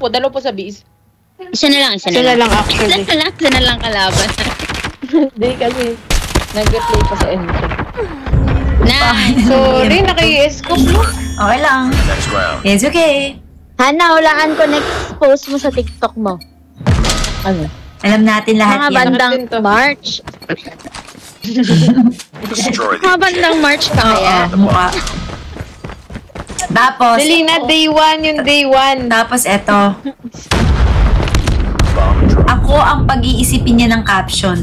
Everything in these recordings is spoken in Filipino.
Dalawa po sa base. Isa na lang actually. Isa na lang kalaban. Hindi kasi nag-replay pa sa entry. Nice. Sorry, naki-escope mo. Okay lang. It's okay. Hana, hulaan ko next post mo sa TikTok mo. Ano? Alam natin lahat Mga yan. bandang March. Mga bandang March pa kaya. Mukha. Tapos, Selena, day 1 yung day 1. tapos eto. Ako ang pag-iisipin niya ng caption.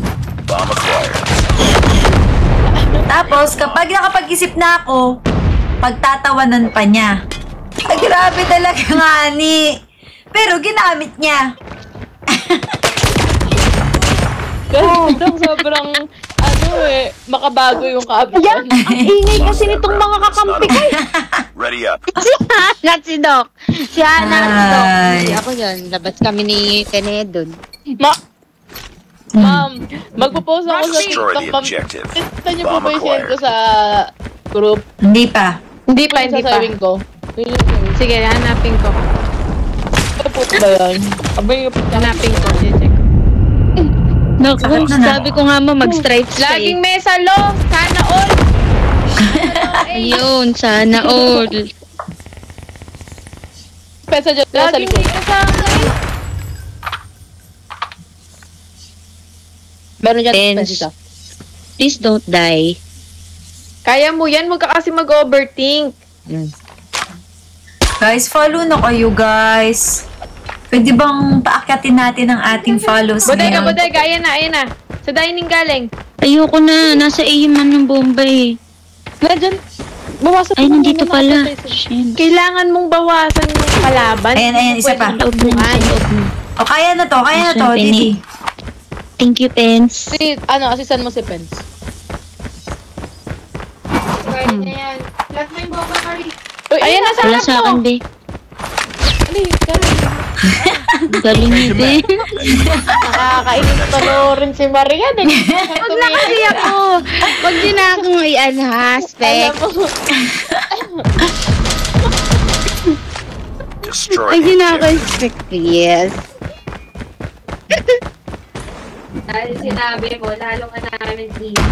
Tapos, kapag nakapag-isip na ako, pagtatawanan pa niya. Ay, grabe talaga nga ni. Pero ginamit niya. Sobrang, makabago yung caption. Yan, ang ingay kasi nitong mga kakampi ko. Ready up. Si Hana at si Doc. Si Hana at si Doc. Ay. Hindi ako yun. Labas kami ni Kene doon. Ma'am, magpo-post ako sa Destroy TikTok. the objective. Kita niyo po ba yung share ko sa group? Hindi pa. Hindi pa, hindi pa. Sasawing ko. Sige, hanapin ko. Ano po ba yan? Hanapin ko. Check. Naku, sabi ko nga mo mag-stripes ka Laging may salo! Sana all! Ayun, sana all. Pesa dyan sa Laging likod. may kasama. Meron dyan Tense. isa. Please don't die. Kaya mo yan, huwag ka kasi mag-overthink. Guys, follow na kayo, guys. Pwede bang paakyatin natin ang ating follows ngayon? Bodega, ayan na. Sa dining galing. Ayoko na. Nasa AMM ng Bombay. Diyan, bawasan Ay, mo nandito muna pala. natin. Shit. Kailangan mong bawasan yung kalaban. Ayan, isa pa. Loob mo, sa loob mo. O, kaya na to, Asan, Didi. Thank you, Pens. Assistant mo si Pence. Uy, ayan na sa Wala harap sa akin, mo. be. Galing. Galing ni be. Nakakainis rin si Maria. Huwag na kasi ako. Huwag din na akong i-unhaspect. Destroy Huwag the din na ako objective. expect. Yes. Dahil sinabi mo, lalo ka namin dito.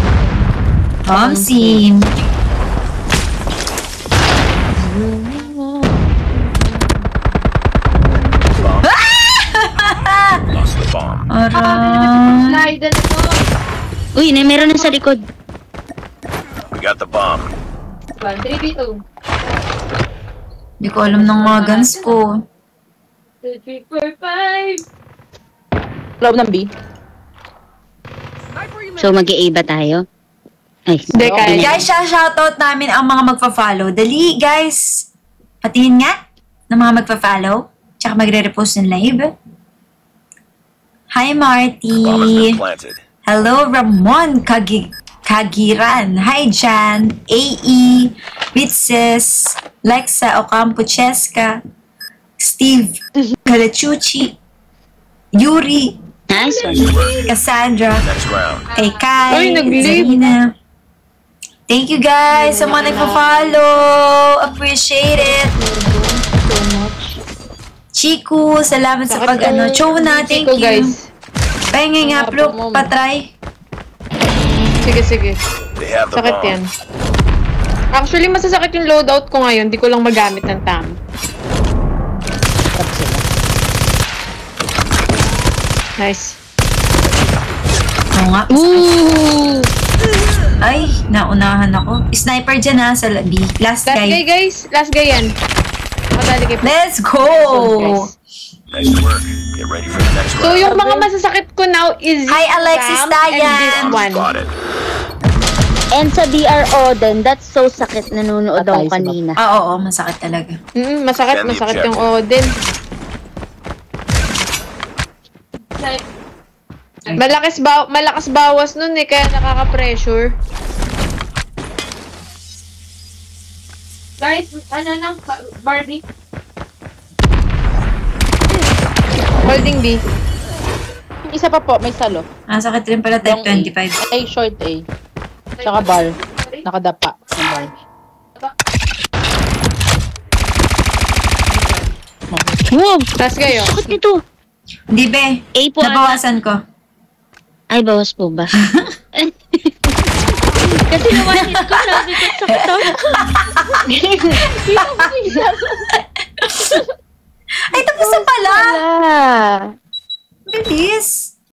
Sim. Lost the bomb. Aray. Slide na ito. Uy, meron na sa likod. We got the bomb. 1, 3, 2. Hindi ko alam ng mga guns ko. 2, 3, 4, 5. Loob ng B. So, mag-A ba tayo? Ay, Hindi, kaya. Guys, shoutout namin ang mga magpa-follow. Dali, guys. Patingin nga ng mga magpa-follow. Tsaka magre-repost ng live. Hi, Bomb has Marty. been planted. Hello, Ramon Kagiran. Hi, Jan. AE. Bitses. Lexa Ocampo Cheska. Steve Calachuchi. Yuri. nice one. Cassandra. Next round. Kay Kai. Ay, nag-leave. Zarina. Thank you guys sa mga nagpa-follow. Appreciate it. Chiku, salamat sa pag-ano. Chona, thank Chico, you. guys. Pahingay nga, Pluk. Patry. Sige. They have the Sakit bomb. yan. Actually, masasakit yung loadout ko ngayon. Di ko lang magamit ng tam. Nice. Oo nga. Ooh! Ay, naunahan ako. Sniper dyan ha, sa B. Last Last guy, guy. guys. Last guy yan. Makadali kay Let's go! Nice work. Get ready for the next So, round. yung mga masasakit ko now is Hi, Alexis Ram and Dayan. this one. Spotted. And sa DRO din, that's so sakit nanonood ako kanina. Ah, oo, masakit talaga. Masakit yung Odin. Malakas bawas nun eh, kaya nakaka-pressure. Guys, ano lang, Barbie? Holding B. Isa pa po, may salo. Ah, sakit rin pala type Long A. 25. Ay, short A. Tsaka bar. Nakadapa. Sa bar. Wow! Tapos kayo. Sakit nito. Hindi, be. A po ata. Nabawasan ko. Ay, bawas po ba? Kasi naman ko, sabi ko, sakit ako. Ay, tapos na pala! Ah. Bilis!